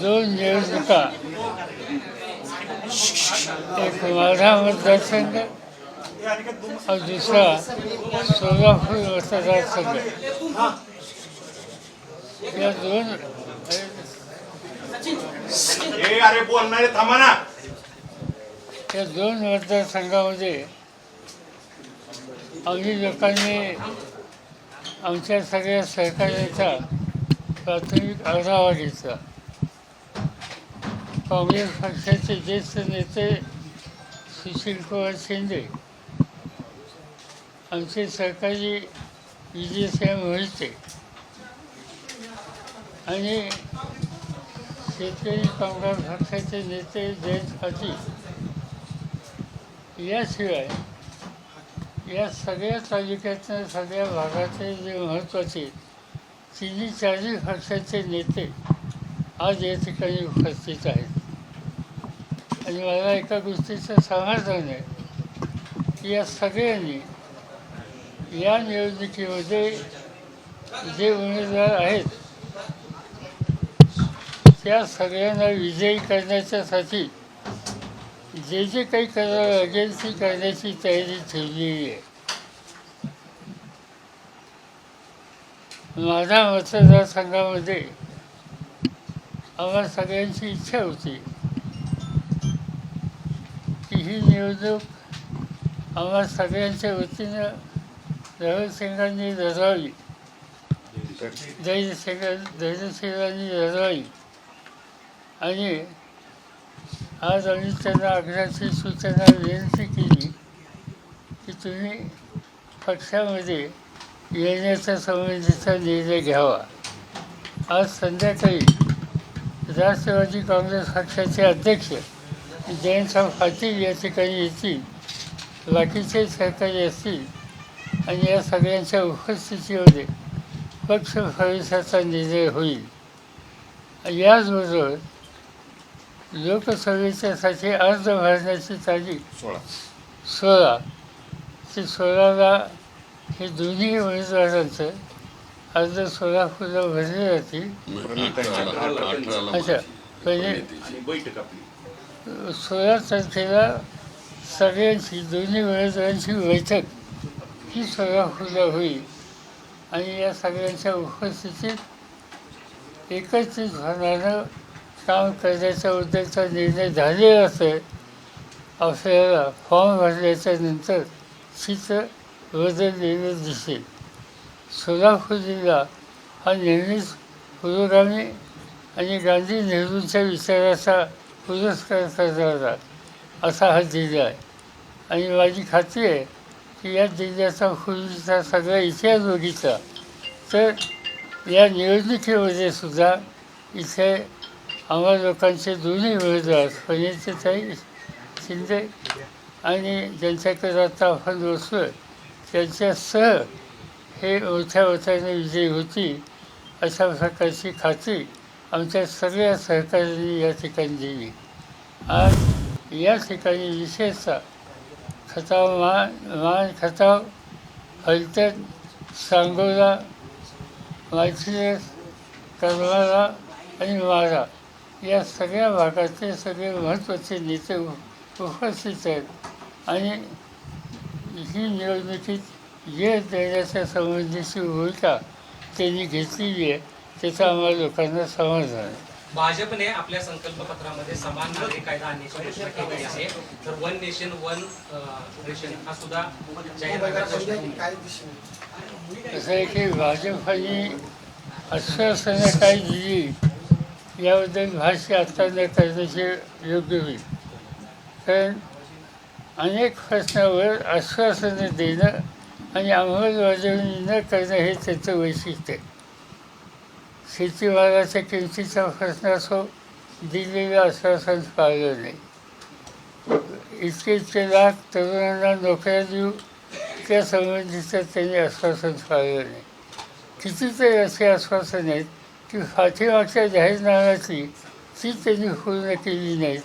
दोन निवडणुका, एक माढा मतदारसंघ और दुसरा सोलापूर मतदारसंघ. या दोन अरे बोलणारे थांबा ना. या दोन मतदारसंघामध्ये आम्ही लोकांनी आमच्या सगळ्या सहकार्याचा प्राथमिक आढावा घेतला. काँग्रेस पक्षाचे ज्येष्ठ नेते सुशीलकुमार शिंदे, आमचे सहकारी विजयसिंह मोहिते आणि शेतकरी कामगार पक्षाचे नेते जयंत पाटील, याशिवाय या सगळ्या तालुक्यातल्या सगळ्या भागाचे जे महत्त्वाचे तिन्ही चारही पक्षाचे नेते आज या ठिकाणी उपस्थित आहेत. आणि मला एका गोष्टीचं समाधान आहे की या सगळ्यांनी या निवडणुकीमध्ये जे उमेदवार आहेत त्या सगळ्यांना विजयी करण्याच्यासाठी जे जे काही करावं लागेल ती करण्याची तयारी ठेवलेली आहे. माझ्या मतदारसंघामध्ये आम्हाला सगळ्यांची इच्छा होती की ही निवडणूक आम्हाला सगळ्यांच्या वतीनं धैर्यसिंगांनी लढवावी, धैर्यसिंगांनी लढवावी. आणि आज आम्ही त्यांना आग्रहाची सूचना विनंती केली की तुम्ही पक्षामध्ये येण्याच्या संबंधीचा निर्णय घ्यावा. आज संध्याकाळी राष्ट्रवादी काँग्रेस पक्षाचे अध्यक्ष जयंतराव पाटील या ठिकाणी येतील, बाकीचे सहकारी असतील आणि या सगळ्यांच्या उपस्थितीमध्ये पक्ष प्रवेशाचा निर्णय होईल. याचबरोबर लोकसभेच्यासाठी अर्ज भरण्याची तारीख 16 ते 16ला हे दोन्ही उमेदवारांचं अर्ज सोलापूरला भरले जातील. अच्छा, पहिले 16 तारखेला सगळ्यांची दोन्ही उमेदवारांची बैठक ही सोलापूरला होईल आणि या सगळ्यांच्या उपस्थितीत एकत्रित भावनानं काम करण्याच्या उद्देशाचा निर्णय झालेला असेल. आपल्याला फॉर्म भरल्याच्या नंतर चित्र बदललेलं दिसेल. सोलापूर जिल्हा हा नेहमीच पुरोगामी आणि गांधी नेहरूंच्या विचाराचा पुरस्कार करणारा असा हा जिल्हा आहे. आणि माझी खात्री आहे की या जिल्ह्याचा पूर्वीचा सगळा इतिहास बघितला तर या निवडणुकीमध्ये सुद्धा इथे आम्हा लोकांचे दोन्ही उमेदवार फणीताई शिंदे आणि ज्यांच्याकडे आता आपण बसलो त्यांच्यासह हे मोठ्या मताने विजयी होतील अशा प्रकारची खात्री आमच्या सगळ्या सहकाऱ्यांनी या ठिकाणी दिली. आज या ठिकाणी विशेषतः खटाव मान खटाव, फलटण, सांगोला, माळशिरस, करमाळा आणि माढा या सगळ्या भागाचे सगळे महत्त्वाचे नेते उपस्थित आहेत आणि ही निवडणुकीत यश देण्याच्या संबंधीची भूमिका त्यांनी घेतलेली आहे. त्याचा आम्हाला लोकांना समाधान आहे. भाजपने आपल्या संकल्पपत्रामध्ये समान नागरिक कायदा आणण्याची घोषणा केली आहे. तर वन नेशन वन रेशन हा सुद्धा जाहीर असं आहे की भाजपने आश्वासनं काय दिली याबद्दल भाष्य आता न करण्याचे योग्य होईल. कारण अनेक प्रश्नावर आश्वासनं देणं आणि अंमलबजावणी न करणं हे त्याचं वैशिष्ट्य आहे. शेतीमालाच्या किमतीचा प्रश्न असो, दिलेलं आश्वासन पाळलं नाही. इतके लाख तरुणांना नोकऱ्या देऊ त्या संबंधीचं त्यांनी आश्वासन पाळलं नाही. कितीतरी असे आश्वासन आहेत की पाठीमागच्या जाहीरनाम्यातली ती त्यांनी पूर्ण केली नाहीत.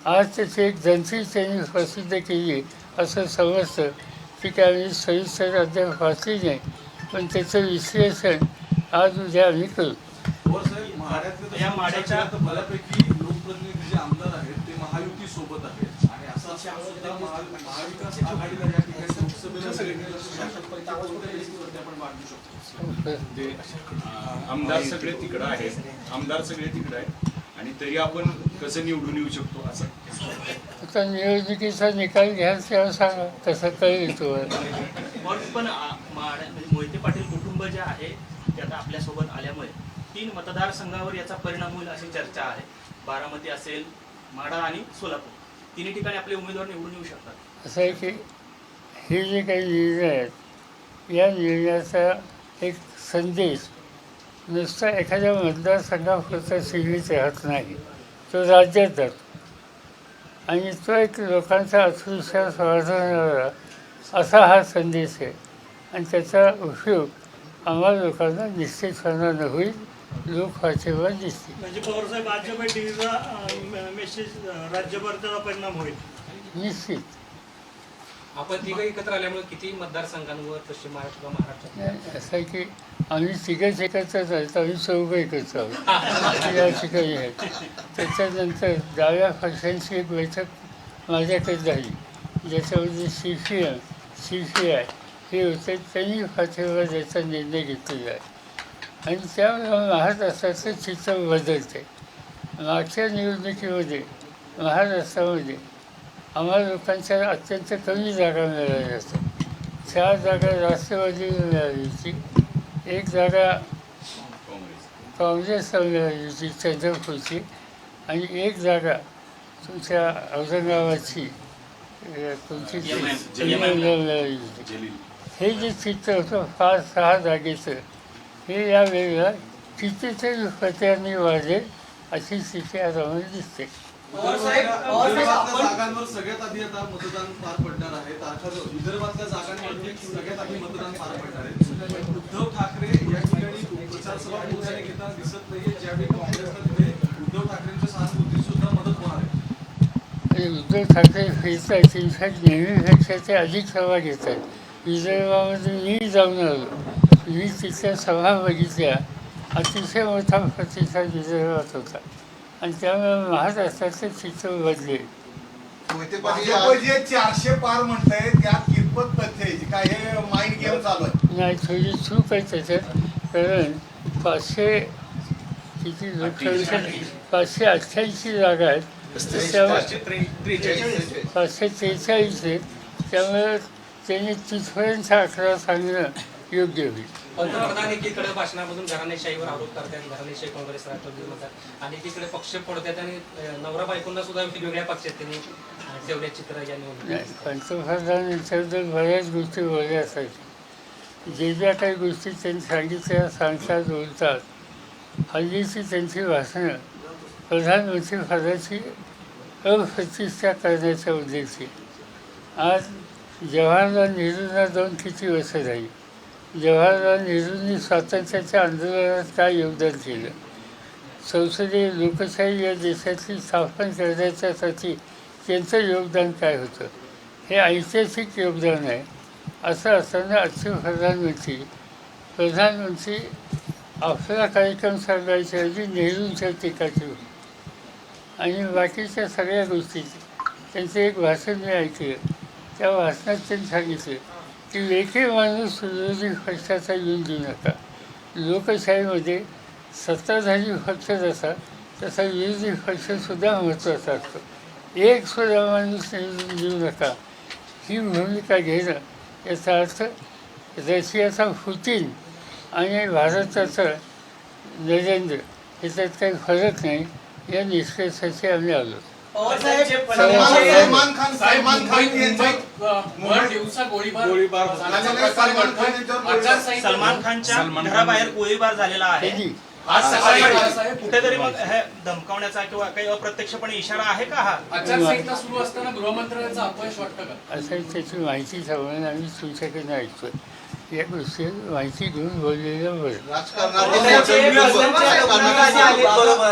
आज त्याची एक जंत्री त्यांनी प्रसिद्ध केली असं समजतं. ती काय आम्ही सविस्तर अद्याप वाचली नाही, पण त्याचं विश्लेषण आज उद्या आम्ही करू. या माड्याच्या बऱ्यापैकी लोकप्रतिनिधी जे आमदार आहेत ते महायुती सोबत आहेत आणि असं सुद्धा महाविकास आघाडीला या ठिकाणी लोकसभेला आपण मांडू शकतो. ते आमदार सगळे तिकडं आहेत आणि तरी आपण कसं निवडून येऊ शकतो असं आता निवडणुकीचा निकाल घ्याल तेव्हा सांगा कसं कळेल तुम्हाला. पण मोहिते पाटील कुटुंब जे आहे ते आता आपल्यासोबत आल्यामुळे 3 मतदारसंघावर याचा परिणाम होईल अशी चर्चा आहे. बारामती असेल, माढा आणि सोलापूर तिन्ही ठिकाणी आपले उमेदवार निवडून येऊ शकतात. असं आहे की हे जे काही निर्णय आहेत या निर्णयाचा एक संदेश नुसता एखाद्या मतदारसंघापुरता सीमित राहत नाही, तो राज्यात जातो आणि तो एक लोकांचा आत्मविश्वास वाढवणारा असा हा संदेश आहे आणि त्याचा उपयोग आम्हाला लोकांना निश्चितपणानं होईल. लोक वाचेवर दिसतील. म्हणजे पवारसाहेब आजच्या टीव्हीचा मेसेज राज्यभर त्याचा परिणाम होईल निश्चित. आपण तिघं एकत्र आल्यामुळे किती मतदारसंघांवर पश्चिम महाराष्ट्र व महाराष्ट्रात असं आहे की आम्ही तिघंच एकत्रच आहेत, आम्ही चौघं एकत्र आहोत या ठिकाणी आहेत. त्याच्यानंतर डाव्या पक्षांची एक बैठक माझ्याकडे झाली ज्याच्यामध्ये CPI हे होते. त्यांनी फाटेवर याचा निर्णय घेतलेला आहे आणि त्यामुळे महाराष्ट्राचं चित्र बदलते. मागच्या निवडणुकीमध्ये महाराष्ट्रामध्ये आम्हाला लोकांच्या अत्यंत कमी जागा मिळाल्या असतात. 4 जागा राष्ट्रवादीला मिळाली होती, 1 जागा काँग्रेसला मिळाली होती चंद्रपूरची आणि 1 जागा तुमच्या औरंगाबादची कोणती मिळाली होती. हे जे चित्र होतं 5-6 जागेचं हे यावेळेला कितीतरी पत्यांनी वाढेल अशी स्थिती आता मला दिसते. विदर्भातल्या जागांवर सगळ्यात आधी आता मतदान पार पडणार आहे. विदर्भातल्या जागांमध्ये सगळ्यात आधी मतदान पार पडणार आहे. उद्धव ठाकरे या ठिकाणी प्रचार सभा पोहोचणे घेताना दिसत नाहीये, ज्यावेळी काँग्रेसला तिथे उद्धव ठाकरेंच्या सहानुभूती सुद्धा मदत होणार आहे. उद्धव ठाकरे फिरत आहेत, इनफॅक्ट नेहमीपेक्षा ते अधिक सभा घेत आहेत. विदर्भामध्ये मी जाऊन आलो, मी तिथल्या सभा बघितल्या, अतिशय मोठा प्रतिसाद विदर्भात होता आणि त्यामुळे महाराष्ट्राचं चित्र बदलेल. भाजप जे 400 पार म्हणताय त्यात कितपत तथ्य आहे? काय हे माइंड गेम चालू आहे? नाही, थोडी चूक आहे त्याच्यात, कारण 588 जागा आहेत, त्यामुळे 543 आहेत, त्यामुळे त्यांनी तिथपर्यंत आकडा सांगणं योग्य होईल. पंतप्रधान एकीकडे भाषणामधून घराणेशाहीवर आरोप करतात, घराणेशाही काँग्रेस राष्ट्रवादी म्हणतात आणि एकीकडे पक्ष फोडतात आणि नवरा बायकोंना सुद्धा वेगवेगळ्या पक्षात त्यांनी ठेवल्या चित्र या निवडणुकीत. पंतप्रधान यांच्याबद्दल बऱ्याच गोष्टी बोलल्या असायच्या. जे ज्या काही गोष्टी त्यांनी सांगितल्या सांगतात बोलतात, हल्लीची त्यांची भाषणं प्रधानमंत्री पदाची अप्रतिष्ठा करण्याच्या उद्देशी. आज जवाहरलाल नेहरूंना 2 किती वर्ष झाली. जवाहरलाल नेहरूंनी स्वातंत्र्याच्या आंदोलनात काय योगदान केलं, संसदीय लोकशाही या देशातली स्थापन करण्याच्यासाठी त्यांचं योगदान काय होतं, हे ऐतिहासिक योगदान आहे. असं असताना आजचे प्रधानमंत्री आपला कार्यक्रम सांगायच्या ऐवजी नेहरूंच्या टीका केली आणि बाकीच्या सगळ्या गोष्टी. त्यांचं एक भाषण मी ऐकलं, त्या भाषणात त्यांनी सांगितलं की एकही माणूस विरोधी पक्षाचा येऊन देऊ नका. लोकशाहीमध्ये सत्ताधारी पक्ष जसा तसा विरोधी पक्षसुद्धा महत्त्वाचा असतो. एक सुद्धा माणूस निवडून देऊ नका ही भूमिका घेणं, याचा अर्थ रशियाचा पुतीन आणि भारताचा नरेंद्र याच्यात काही फरक नाही या निष्कर्षाशी आम्ही आलो. सलमान खानच्या घराबाहेर गोळीबार झालेला आहे. आज सकाळी कुठेतरी मग हे धमकावण्याचा किंवा काही अप्रत्यक्षपणे इशारा आहे का? हा आचारसंहिता सुरू असताना गृहमंत्र्यांचा अपयश वाटतं का? असं त्याची माहिती सांगून आम्ही तुमच्याकडनं ऐकतोय. या गोष्टी माहिती घेऊन बोललेलं बरं.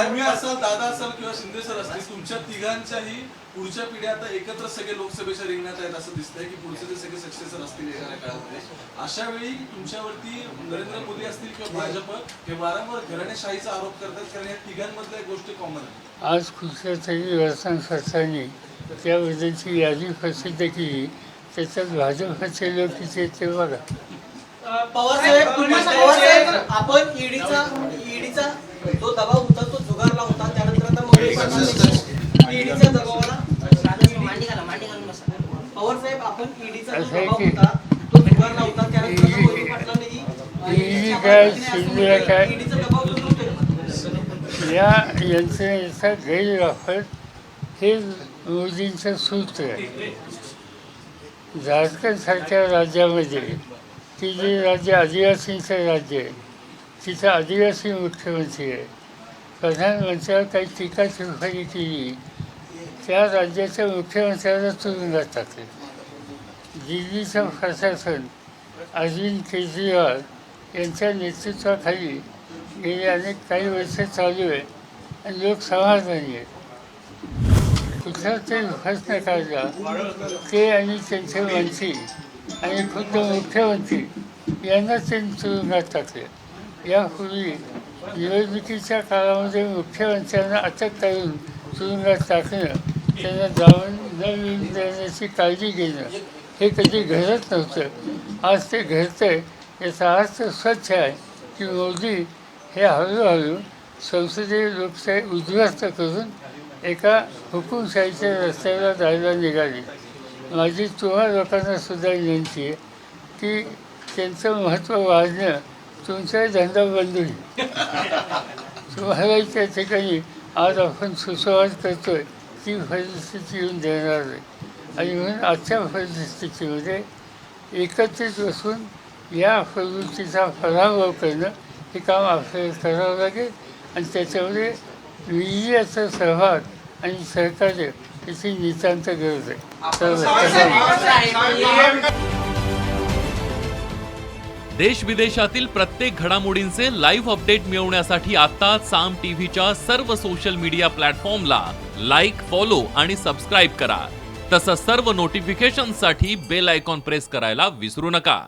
तुम्ही असाल, दादा असाल किंवा शिंदे सर असतील, तुमच्या तिघांच्याही पुढच्या पिढ्या आता एकत्र सगळे लोकसभेच्या रिंगणात आहेत असं दिसतंय की पुढचे ते सगळे सक्सेसर असतील येणाऱ्या काळामध्ये. अशा वेळी तुमच्यावरती नरेंद्र मोदी असतील किंवा भाजप हे वारंवार घराणेशाहीचा आरोप करतात, कारण या तिघांमधल्या गोष्टी कॉमन आहेत. आज कुठल्या तरी वर्तमानपत्राने त्याबद्दलची यादी प्रसिद्ध केली, त्याच्यात भाजपचे लोक किती आहेत ते बघा. पवारसाहेब, आपण ईडीचा जो दबाव होता तो झुगारला होता, त्यानंतर आता ईडीच्या दबावाला पवारसाहेब, आपण ईडीचा जो दबाव होता तो झुगारला होता, त्यानंतर मोहिते पाटलांनी काय शिंदे काय ईडीचा दबाव होता. या यंत्रणेचा गैरवापर हे मोदींचं सूत्र आहे. झारखंडसारख्या राज्यामध्ये की जे राज्य आदिवासींचं राज्य आहे, तिथं आदिवासी मुख्यमंत्री आहे. प्रधानमंत्र्यावर काही टीका टिप्पणी केली, त्या राज्याच्या मुख्यमंत्र्याला तुरुंगात टाकले. दिल्लीचं प्रशासन अरविंद केजरीवाल यांच्या नेतृत्वाखाली गेली अनेक काही वर्ष चालू आहे आणि लोक समाधानी आहेत. कुठला तरी प्रश्न काढला, ते आणि त्यांचे मंत्री आणि खुद्द मुख्यमंत्री यांना त्यांनी तुरुंगात टाकले. यापूर्वी निवडणुकीच्या काळामध्ये मुख्यमंत्र्यांना अटक करून तुरुंगात टाकणं, त्यांना जाऊन न येऊन देण्याची काळजी घेणं हे कधी घडत नव्हतं. आज ते घडतंय. याचा अर्थ स्वच्छ आहे की मोदी हे हळूहळू संसदीय लोकशाही उद्ध्वस्त करून एका हुकुमशाहीच्या रस्त्याला जायला निघाली. माझी तुम्हा लोकांना सुद्धा विनंती आहे की त्यांचं महत्त्व वाढणं तुमचा धंदा बंद होईल. तुम्हालाही त्या ठिकाणी आज आपण सुसंवाद करतोय ती परिस्थिती येऊन देणार नाही. आणि म्हणून आजच्या परिस्थितीमध्ये एकत्रित बसून या प्रवृत्तीचा पराभव करणं हे काम आपल्याला करावं लागेल. आणि त्याच्यामध्ये मीडियाचा सहभाग आणि सहकार्य याची नितांत गरज आहे. देश विदेशातील प्रत्येक घडामोडींचे लाईव्ह अपडेट मिळवण्यासाठी आता साम टीव्हीच्या सर्व सोशल मीडिया प्लॅटफॉर्मला लाईक, फॉलो आणि सबस्क्राईब करा. तसंच सर्व नोटिफिकेशनसाठी बेल आयकॉन प्रेस करायला विसरू नका.